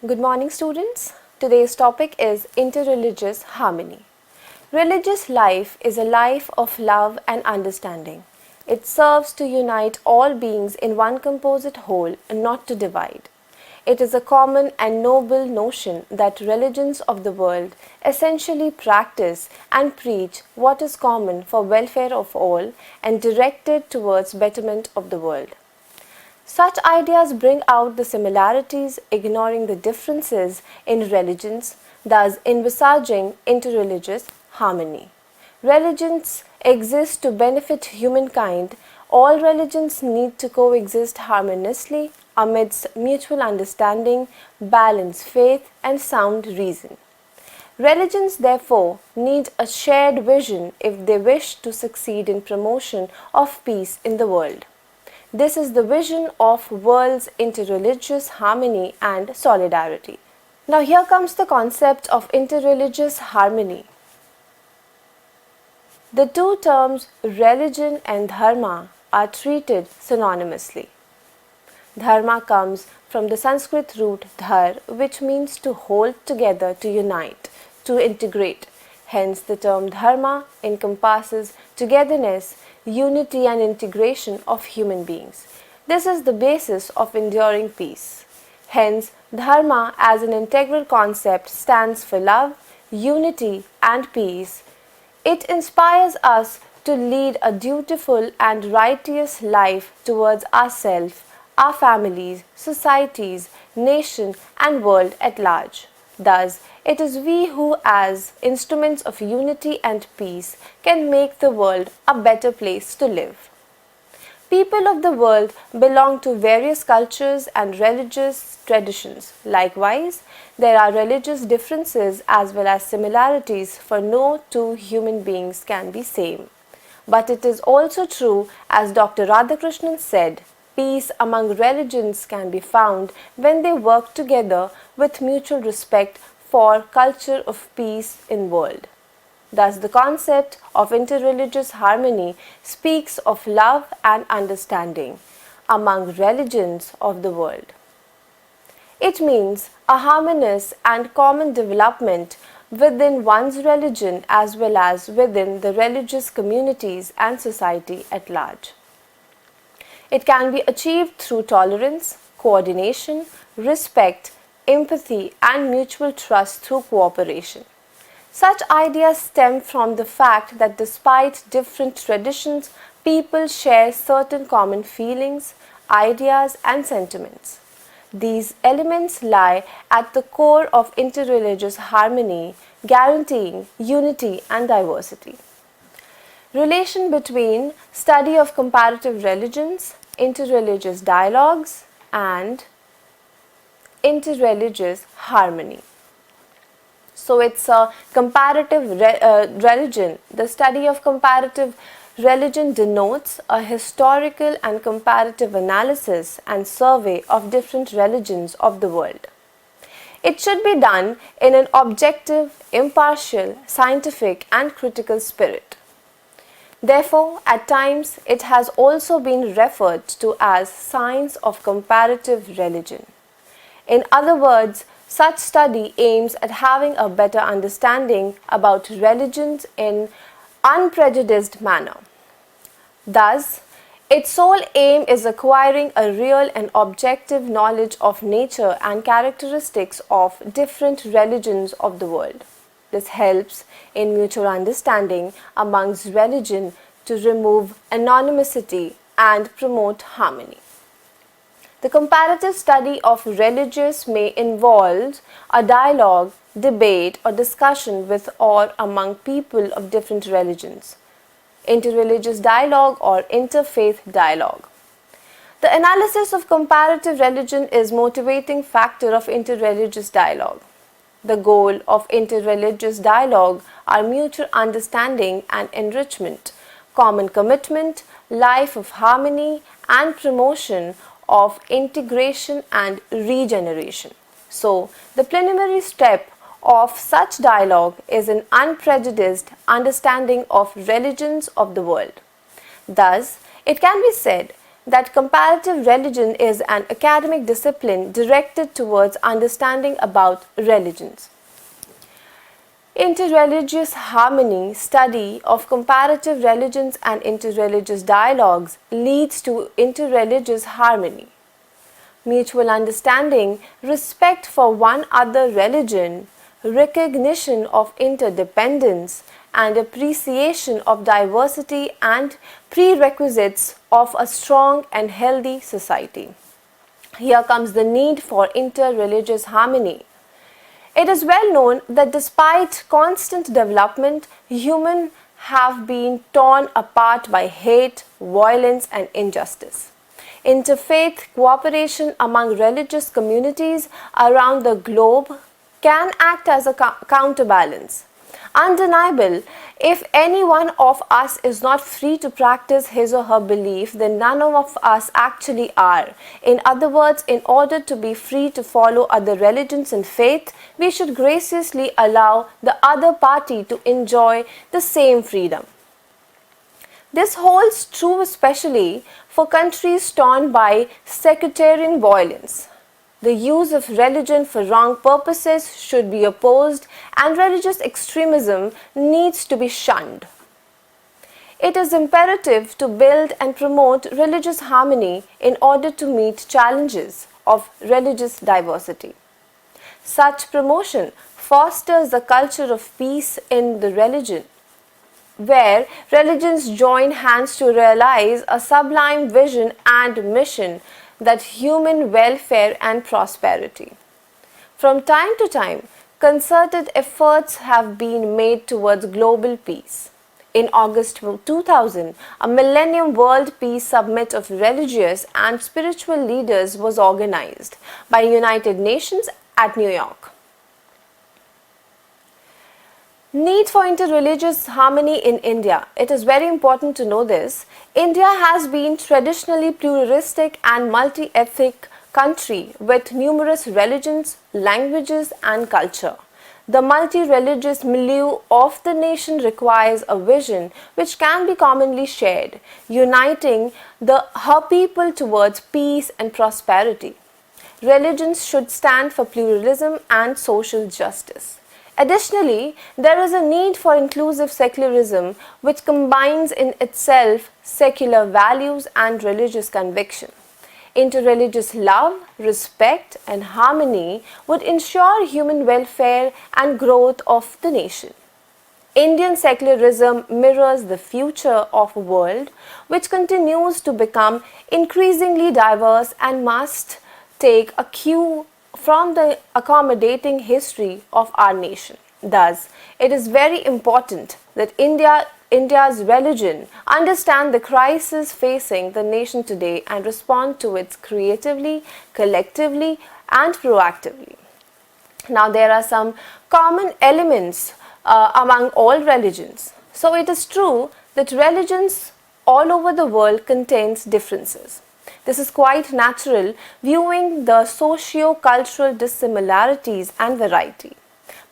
Good morning, students. Today's topic is interreligious harmony. Religious life is a life of love and understanding. It serves to unite all beings in one composite whole and not to divide. It is a common and noble notion that religions of the world essentially practice and preach what is common for welfare of all and directed towards betterment of the world. Such ideas bring out the similarities, ignoring the differences in religions, thus envisaging interreligious harmony. Religions exist to benefit humankind. All religions need to coexist harmoniously amidst mutual understanding, balanced faith, and sound reason. Religions, therefore, need a shared vision if they wish to succeed in promotion of peace in the world. This is the vision of world's interreligious harmony and solidarity. Now here comes the concept of interreligious harmony. The two terms religion and dharma are treated synonymously. Dharma comes from the Sanskrit root dhar, which means to hold together, to unite, to integrate. Hence the term dharma encompasses togetherness, unity and integration of human beings. This is the basis of enduring peace. Hence, dharma as an integral concept stands for love, unity and peace. It inspires us to lead a dutiful and righteous life towards ourselves, our families, societies, nation and world at large. Thus, it is we who, as instruments of unity and peace, can make the world a better place to live. People of the world belong to various cultures and religious traditions. Likewise, there are religious differences as well as similarities, for no two human beings can be same. But it is also true, as Dr. Radhakrishnan said, peace among religions can be found when they work together with mutual respect for culture of peace in world. Thus, the concept of interreligious harmony speaks of love and understanding among religions of the world. It means a harmonious and common development within one's religion as well as within the religious communities and society at large. It can be achieved through tolerance, coordination, respect, empathy, and mutual trust through cooperation. Such ideas stem from the fact that despite different traditions, people share certain common feelings, ideas, and sentiments. These elements lie at the core of interreligious harmony, guaranteeing unity and diversity. Relation between study of comparative religions, interreligious dialogues, and interreligious harmony. So it's a comparative religion. The study of comparative religion denotes a historical and comparative analysis and survey of different religions of the world. It should be done in an objective, impartial, scientific, and critical spirit. Therefore, at times, it has also been referred to as science of comparative religion. In other words, such study aims at having a better understanding about religions in unprejudiced manner. Thus, its sole aim is acquiring a real and objective knowledge of nature and characteristics of different religions of the world. This helps in mutual understanding amongst religion to remove anonymity and promote harmony. The comparative study of religions may involve a dialogue, debate, or discussion with or among people of different religions. Interreligious dialogue or interfaith dialogue. The analysis of comparative religion is motivating factor of interreligious dialogue. The goal of interreligious dialogue are mutual understanding and enrichment, common commitment, life of harmony, and promotion of integration and regeneration. So, the preliminary step of such dialogue is an unprejudiced understanding of religions of the world. Thus, it can be said that comparative religion is an academic discipline directed towards understanding about religions. Interreligious harmony, study of comparative religions and interreligious dialogues leads to interreligious harmony. Mutual understanding, respect for one other religion, recognition of interdependence, and appreciation of diversity and prerequisites of a strong and healthy society. Here comes the need for interreligious harmony. It is well known that despite constant development, humans have been torn apart by hate, violence, and injustice. Interfaith cooperation among religious communities around the globe can act as a counterbalance. Undeniable, if any one of us is not free to practice his or her belief, then none of us actually are. In other words, in order to be free to follow other religions and faith, we should graciously allow the other party to enjoy the same freedom. This holds true especially for countries torn by sectarian violence. The use of religion for wrong purposes should be opposed, and religious extremism needs to be shunned. It is imperative to build and promote religious harmony in order to meet challenges of religious diversity. Such promotion fosters a culture of peace in the religion, where religions join hands to realize a sublime vision and mission, that human welfare and prosperity. From time to time, concerted efforts have been made towards global peace. In August 2000, a Millennium World Peace Summit of religious and spiritual leaders was organized by United Nations at New York. Need for interreligious harmony in India. It is very important to know this. India has been traditionally pluralistic and multi-ethnic country with numerous religions, languages and culture. The multi-religious milieu of the nation requires a vision which can be commonly shared, uniting her people towards peace and prosperity. Religions should stand for pluralism and social justice. Additionally, there is a need for inclusive secularism which combines in itself secular values and religious conviction. Interreligious love, respect, and harmony would ensure human welfare and growth of the nation. Indian secularism mirrors the future of a world which continues to become increasingly diverse and must take a cue from the accommodating history of our nation. Thus, it is very important that India's religion understand the crisis facing the nation today and respond to it creatively, collectively, and proactively. Now, there are some common elements among all religions. So, it is true that religions all over the world contains differences. This is quite natural, viewing the socio-cultural dissimilarities and variety.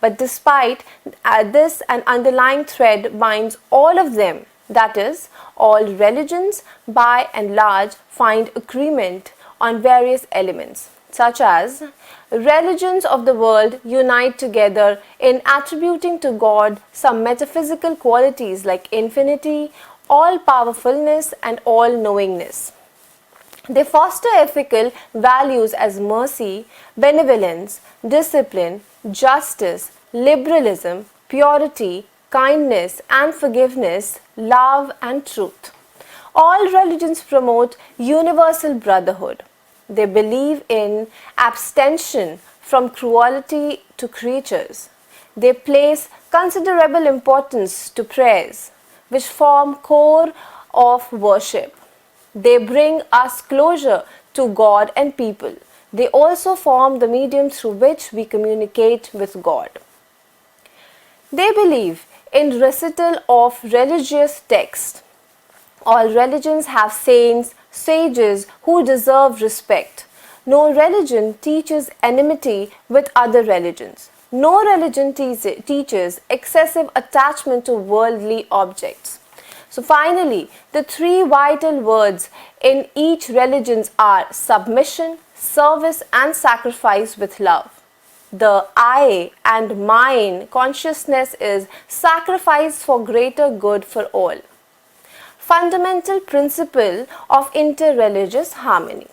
But despite this, an underlying thread binds all of them, that is, all religions by and large find agreement on various elements, such as religions of the world unite together in attributing to God some metaphysical qualities like infinity, all-powerfulness, and all-knowingness. They foster ethical values as mercy, benevolence, discipline, justice, liberalism, purity, kindness and forgiveness, love and truth. All religions promote universal brotherhood. They believe in abstention from cruelty to creatures. They place considerable importance to prayers, which form core of worship. They bring us closer to God and people. They also form the medium through which we communicate with God. They believe in recital of religious texts. All religions have saints, sages who deserve respect. No religion teaches enmity with other religions. No religion teaches excessive attachment to worldly objects. So finally, the three vital words in each religion are submission, service and sacrifice with love. The I and mine consciousness is sacrifice for greater good for all. Fundamental principle of interreligious harmony.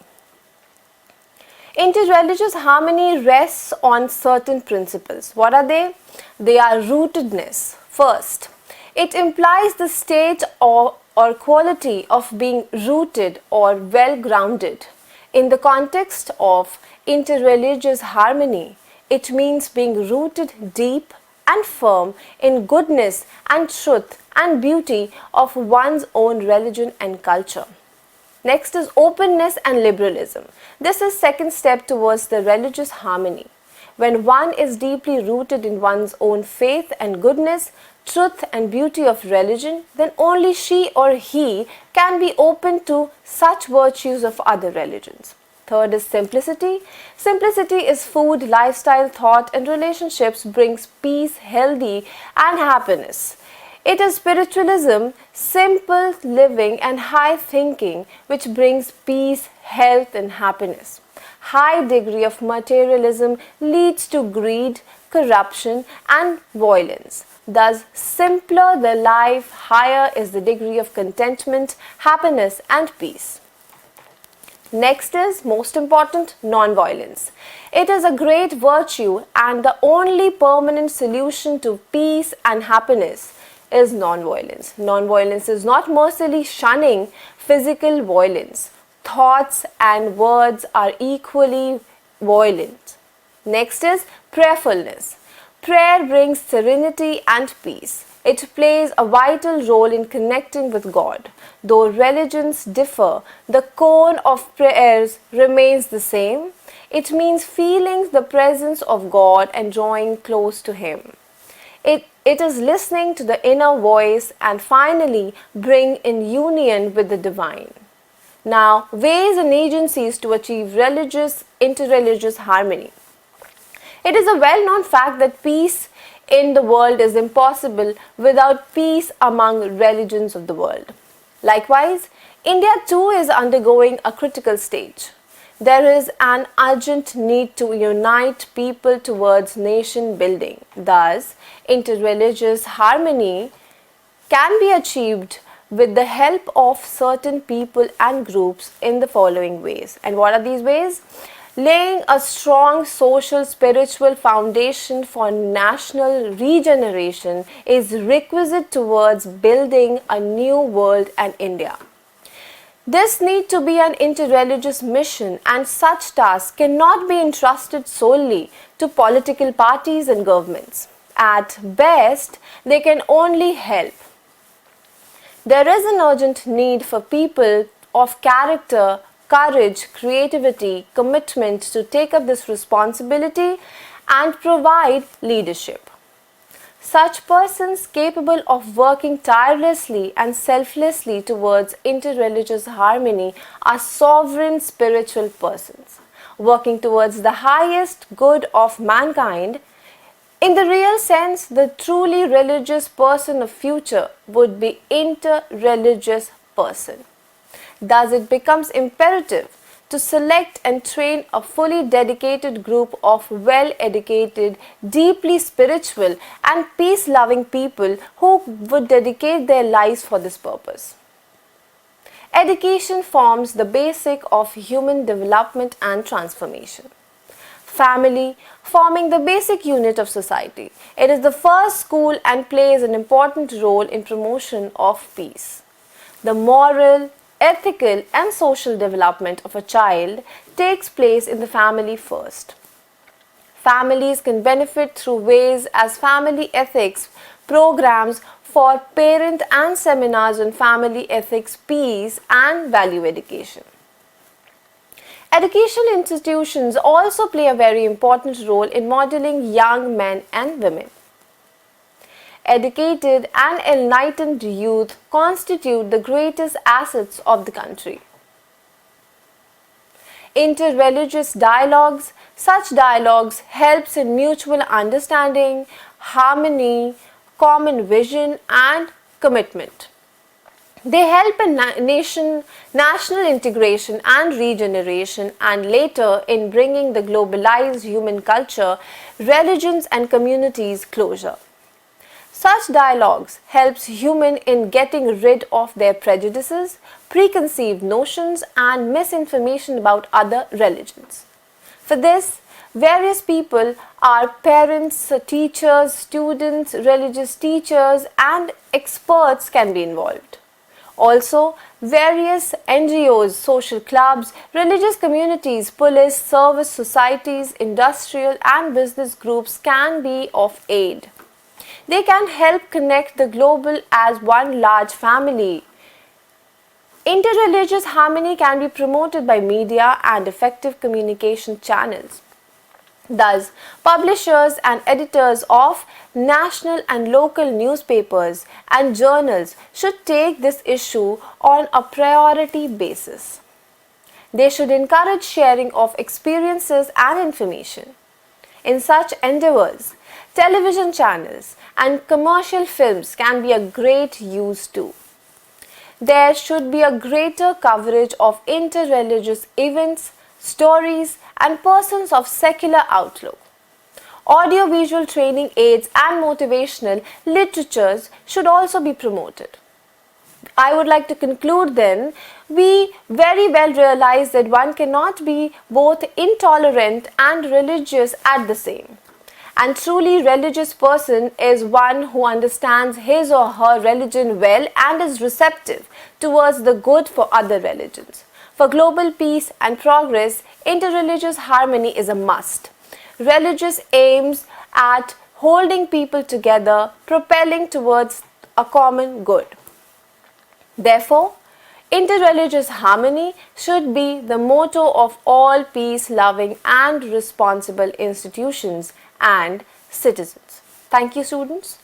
Interreligious harmony rests on certain principles. What are they? They are rootedness. First, it implies the state or quality of being rooted or well grounded. In the context of interreligious harmony, it means being rooted deep and firm in goodness and truth and beauty of one's own religion and culture. Next is openness and liberalism. This is second step towards the religious harmony. When one is deeply rooted in one's own faith and goodness, truth and beauty of religion, then only she or he can be open to such virtues of other religions. Third is simplicity. Simplicity is food, lifestyle, thought and relationships brings peace, healthy and happiness. It is spiritualism, simple living and high thinking which brings peace, health and happiness. High degree of materialism leads to greed, corruption and violence. Thus, simpler the life, higher is the degree of contentment, happiness and peace. Next is, most important, non-violence. It is a great virtue and the only permanent solution to peace and happiness is non-violence. Non-violence is not mercilessly shunning physical violence. Thoughts and words are equally violent. Next is prayerfulness. Prayer brings serenity and peace. It plays a vital role in connecting with God. Though religions differ, the core of prayers remains the same. It means feeling the presence of God and drawing close to Him. It is listening to the inner voice and finally bring in union with the divine. Now, ways and agencies to achieve interreligious harmony. It is a well-known fact that peace in the world is impossible without peace among religions of the world. Likewise, India too is undergoing a critical stage. There is an urgent need to unite people towards nation building. Thus, interreligious harmony can be achieved with the help of certain people and groups in the following ways. And what are these ways? Laying a strong social spiritual foundation for national regeneration is requisite towards building a new world and India. This need to be an interreligious mission and such tasks cannot be entrusted solely to political parties and governments. At best, they can only help. There is an urgent need for people of character, courage, creativity, commitment to take up this responsibility and provide leadership. Such persons capable of working tirelessly and selflessly towards interreligious harmony are sovereign spiritual persons, working towards the highest good of mankind. In the real sense, the truly religious person of future would be interreligious person. Thus, it becomes imperative to select and train a fully dedicated group of well-educated, deeply spiritual and peace-loving people who would dedicate their lives for this purpose. Education forms the basic of human development and transformation. Family, forming the basic unit of society. It is the first school and plays an important role in promotion of peace. The moral, ethical and social development of a child takes place in the family first. Families can benefit through ways as family ethics programs for parent and seminars on family ethics, peace and value education. Educational institutions also play a very important role in modeling young men and women. Educated and enlightened youth constitute the greatest assets of the country. Interreligious dialogues, such dialogues helps in mutual understanding, harmony, common vision and commitment. They help in national integration and regeneration, and later in bringing the globalized human culture, religions and communities closer. Such dialogues helps humans in getting rid of their prejudices, preconceived notions and misinformation about other religions. For this, various people are parents, teachers, students, religious teachers and experts can be involved. Also, various NGOs, social clubs, religious communities, police, service societies, industrial and business groups can be of aid. They can help connect the global as one large family. Interreligious harmony can be promoted by media and effective communication channels. Thus, publishers and editors of national and local newspapers and journals should take this issue on a priority basis. They should encourage sharing of experiences and information. In such endeavors, television channels and commercial films can be a great use too. There should be a greater coverage of interreligious events, stories, and persons of secular outlook. Audiovisual training aids and motivational literatures should also be promoted. I would like to conclude then, we very well realize that one cannot be both intolerant and religious at the same. And truly religious person is one who understands his or her religion well and is receptive towards the good for other religions. For global peace and progress, interreligious harmony is a must. Religious aims at holding people together, propelling towards a common good. Therefore, interreligious harmony should be the motto of all peace-loving and responsible institutions and citizens. Thank you, students.